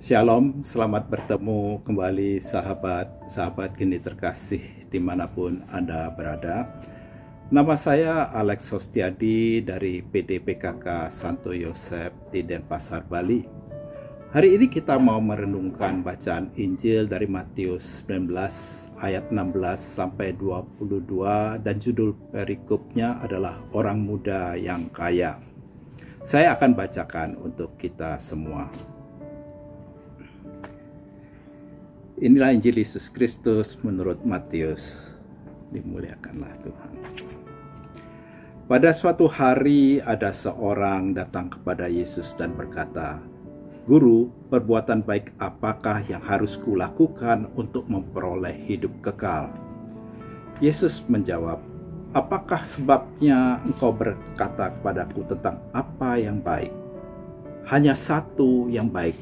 Shalom, selamat bertemu kembali sahabat kini terkasih dimanapun Anda berada. Nama saya Alex Hostiadi dari PDPKK Santo Yosef di Denpasar, Bali. Hari ini kita mau merenungkan bacaan Injil dari Matius 19 ayat 16 sampai 22 dan judul perikopnya adalah Orang Muda yang Kaya. Saya akan bacakan untuk kita semua. Inilah Injil Yesus Kristus menurut Matius. Dimuliakanlah Tuhan. Pada suatu hari ada seorang datang kepada Yesus dan berkata, "Guru, perbuatan baik apakah yang harus kulakukan untuk memperoleh hidup kekal?" Yesus menjawab, "Apakah sebabnya engkau berkata kepadaku tentang apa yang baik? Hanya satu yang baik.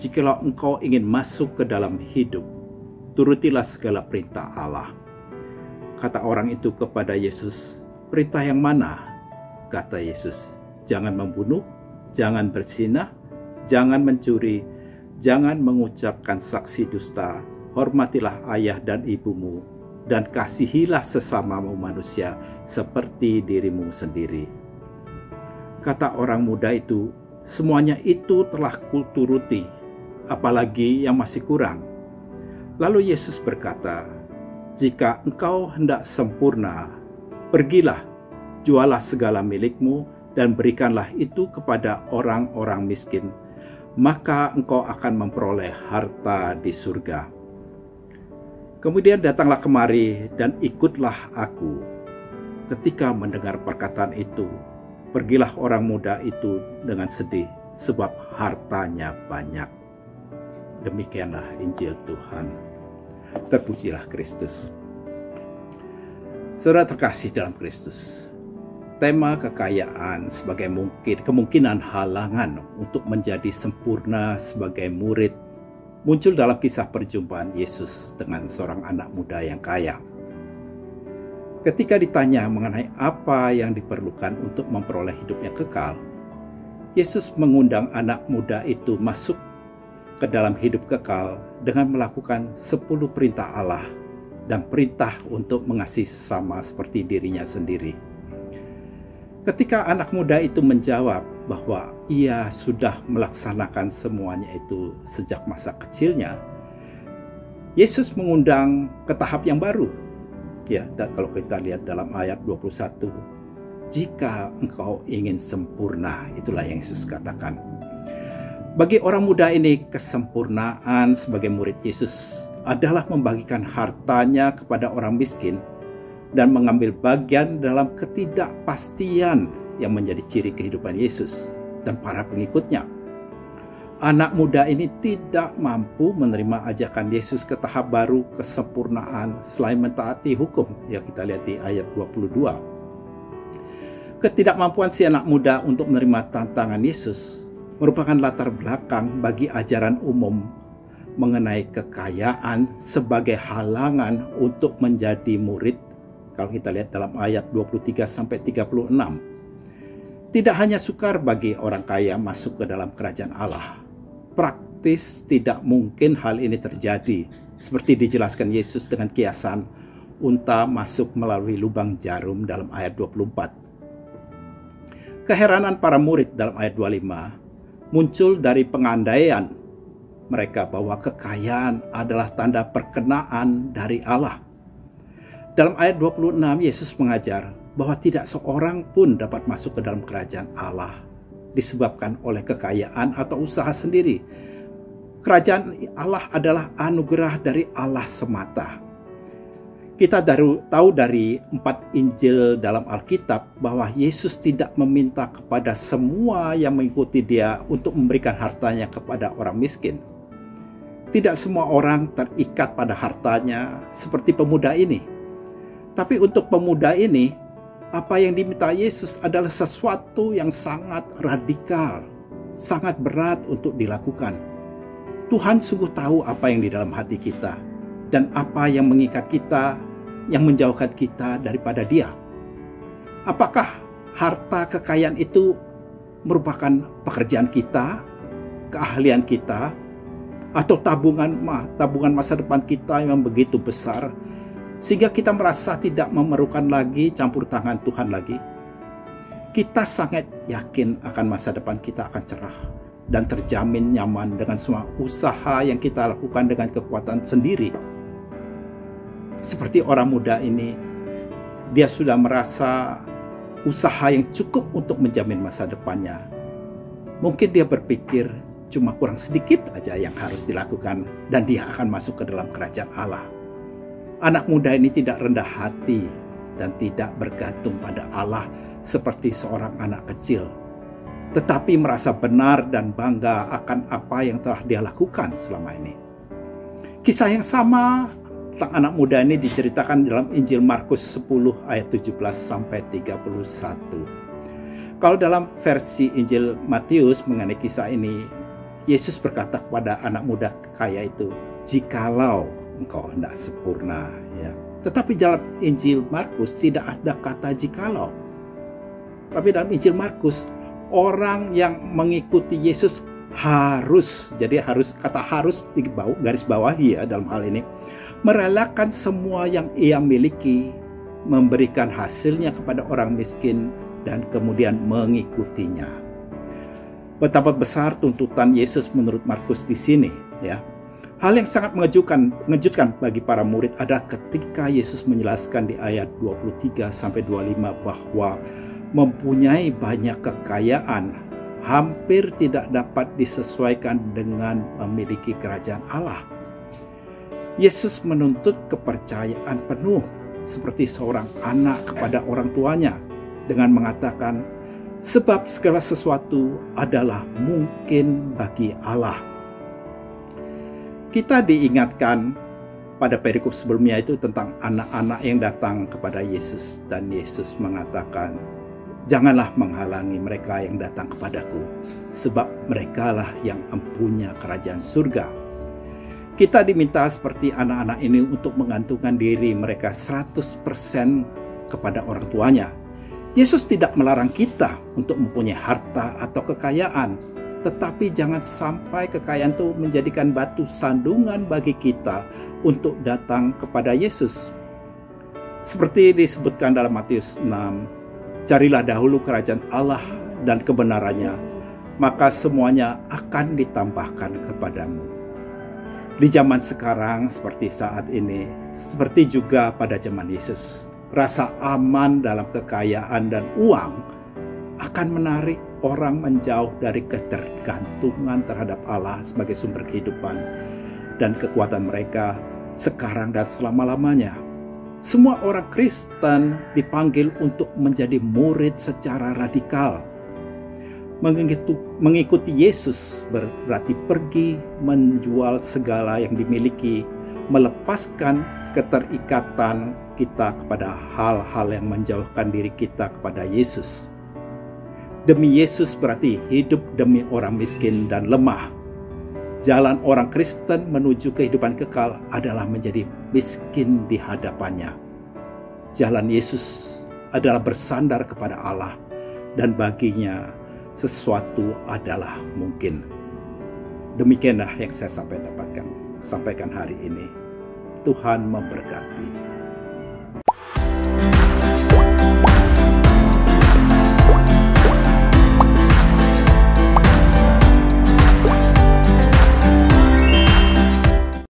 Jikalau engkau ingin masuk ke dalam hidup, turutilah segala perintah Allah." Kata orang itu kepada Yesus, "Perintah yang mana?" Kata Yesus, "Jangan membunuh, jangan berzina, jangan mencuri, jangan mengucapkan saksi dusta, hormatilah ayah dan ibumu, dan kasihilah sesamamu manusia seperti dirimu sendiri." Kata orang muda itu, "Semuanya itu telah kuturuti, apalagi yang masih kurang." Lalu Yesus berkata, "Jika engkau hendak sempurna, pergilah, jualah segala milikmu dan berikanlah itu kepada orang-orang miskin, maka engkau akan memperoleh harta di surga. Kemudian datanglah kemari dan ikutlah aku." Ketika mendengar perkataan itu, pergilah orang muda itu dengan sedih, sebab hartanya banyak. Demikianlah Injil Tuhan. Terpujilah Kristus. Saudara terkasih dalam Kristus, tema kekayaan sebagai kemungkinan halangan untuk menjadi sempurna sebagai murid muncul dalam kisah perjumpaan Yesus dengan seorang anak muda yang kaya. Ketika ditanya mengenai apa yang diperlukan untuk memperoleh hidup yang kekal, Yesus mengundang anak muda itu masuk ke dalam hidup kekal dengan melakukan 10 perintah Allah dan perintah untuk mengasihi sesama seperti dirinya sendiri. Ketika anak muda itu menjawab bahwa ia sudah melaksanakan semuanya itu sejak masa kecilnya, Yesus mengundang ke tahap yang baru. Ya, dan kalau kita lihat dalam ayat 21, jika engkau ingin sempurna, itulah yang Yesus katakan. Bagi orang muda ini, kesempurnaan sebagai murid Yesus adalah membagikan hartanya kepada orang miskin dan mengambil bagian dalam ketidakpastian yang menjadi ciri kehidupan Yesus dan para pengikutnya. Anak muda ini tidak mampu menerima ajakan Yesus ke tahap baru kesempurnaan selain mentaati hukum yang kita lihat di ayat 22. Ketidakmampuan si anak muda untuk menerima tantangan Yesus merupakan latar belakang bagi ajaran umum mengenai kekayaan sebagai halangan untuk menjadi murid. Kalau kita lihat dalam ayat 23-36. Tidak hanya sukar bagi orang kaya masuk ke dalam kerajaan Allah. Praktis tidak mungkin hal ini terjadi, seperti dijelaskan Yesus dengan kiasan unta masuk melalui lubang jarum dalam ayat 24. Keheranan para murid dalam ayat 25 muncul dari pengandaian mereka bahwa kekayaan adalah tanda perkenaan dari Allah. Dalam ayat 26 Yesus mengajar bahwa tidak seorang pun dapat masuk ke dalam kerajaan Allah disebabkan oleh kekayaan atau usaha sendiri. Kerajaan Allah adalah anugerah dari Allah semata. Kita tahu dari 4 Injil dalam Alkitab bahwa Yesus tidak meminta kepada semua yang mengikuti Dia untuk memberikan hartanya kepada orang miskin. Tidak semua orang terikat pada hartanya seperti pemuda ini. Tapi untuk pemuda ini, apa yang diminta Yesus adalah sesuatu yang sangat radikal, sangat berat untuk dilakukan. Tuhan sungguh tahu apa yang di dalam hati kita dan apa yang mengikat kita, yang menjauhkan kita daripada Dia. Apakah harta kekayaan itu merupakan pekerjaan kita, keahlian kita, atau tabungan masa depan kita yang begitu besar sehingga kita merasa tidak memerlukan lagi campur tangan Tuhan lagi. Kita sangat yakin akan masa depan kita akan cerah dan terjamin nyaman dengan semua usaha yang kita lakukan dengan kekuatan sendiri. Seperti orang muda ini, dia sudah merasa usaha yang cukup untuk menjamin masa depannya. Mungkin dia berpikir cuma kurang sedikit aja yang harus dilakukan dan dia akan masuk ke dalam kerajaan Allah. Anak muda ini tidak rendah hati dan tidak bergantung pada Allah seperti seorang anak kecil, tetapi merasa benar dan bangga akan apa yang telah dia lakukan selama ini. Kisah yang sama tentang anak muda ini diceritakan dalam Injil Markus 10 ayat 17 sampai 31. Kalau dalam versi Injil Matius mengenai kisah ini, Yesus berkata kepada anak muda kaya itu, "Jikalau engkau hendak sempurna," ya. Tetapi dalam Injil Markus tidak ada kata jikalau. Tapi dalam Injil Markus, orang yang mengikuti Yesus harus, jadi kata harus garis bawahi ya dalam hal ini, merelakan semua yang ia miliki, memberikan hasilnya kepada orang miskin, dan kemudian mengikutinya. Betapa besar tuntutan Yesus menurut Markus di sini, ya. Hal yang sangat mengejutkan bagi para murid adalah ketika Yesus menjelaskan di ayat 23 sampai 25 bahwa mempunyai banyak kekayaan hampir tidak dapat disesuaikan dengan memiliki kerajaan Allah. Yesus menuntut kepercayaan penuh seperti seorang anak kepada orang tuanya dengan mengatakan, sebab segala sesuatu adalah mungkin bagi Allah. Kita diingatkan pada perikop sebelumnya itu tentang anak-anak yang datang kepada Yesus, dan Yesus mengatakan, janganlah menghalangi mereka yang datang kepadaku, sebab merekalah yang empunya kerajaan surga. Kita diminta seperti anak-anak ini untuk menggantungkan diri mereka 100% kepada orang tuanya. Yesus tidak melarang kita untuk mempunyai harta atau kekayaan, tetapi jangan sampai kekayaan itu menjadikan batu sandungan bagi kita untuk datang kepada Yesus. Seperti disebutkan dalam Matius 6, carilah dahulu kerajaan Allah dan kebenarannya, maka semuanya akan ditambahkan kepadamu. Di zaman sekarang seperti saat ini, seperti juga pada zaman Yesus, rasa aman dalam kekayaan dan uang akan menarik orang menjauh dari ketergantungan terhadap Allah sebagai sumber kehidupan dan kekuatan mereka sekarang dan selama-lamanya. Semua orang Kristen dipanggil untuk menjadi murid secara radikal. Mengikuti Yesus berarti pergi menjual segala yang dimiliki, melepaskan keterikatan kita kepada hal-hal yang menjauhkan diri kita kepada Yesus. Demi Yesus berarti hidup demi orang miskin dan lemah. Jalan orang Kristen menuju kehidupan kekal adalah menjadi miskin di hadapannya. Jalan Yesus adalah bersandar kepada Allah, dan baginya sesuatu adalah mungkin. Demikianlah yang saya sampaikan hari ini. Tuhan memberkati.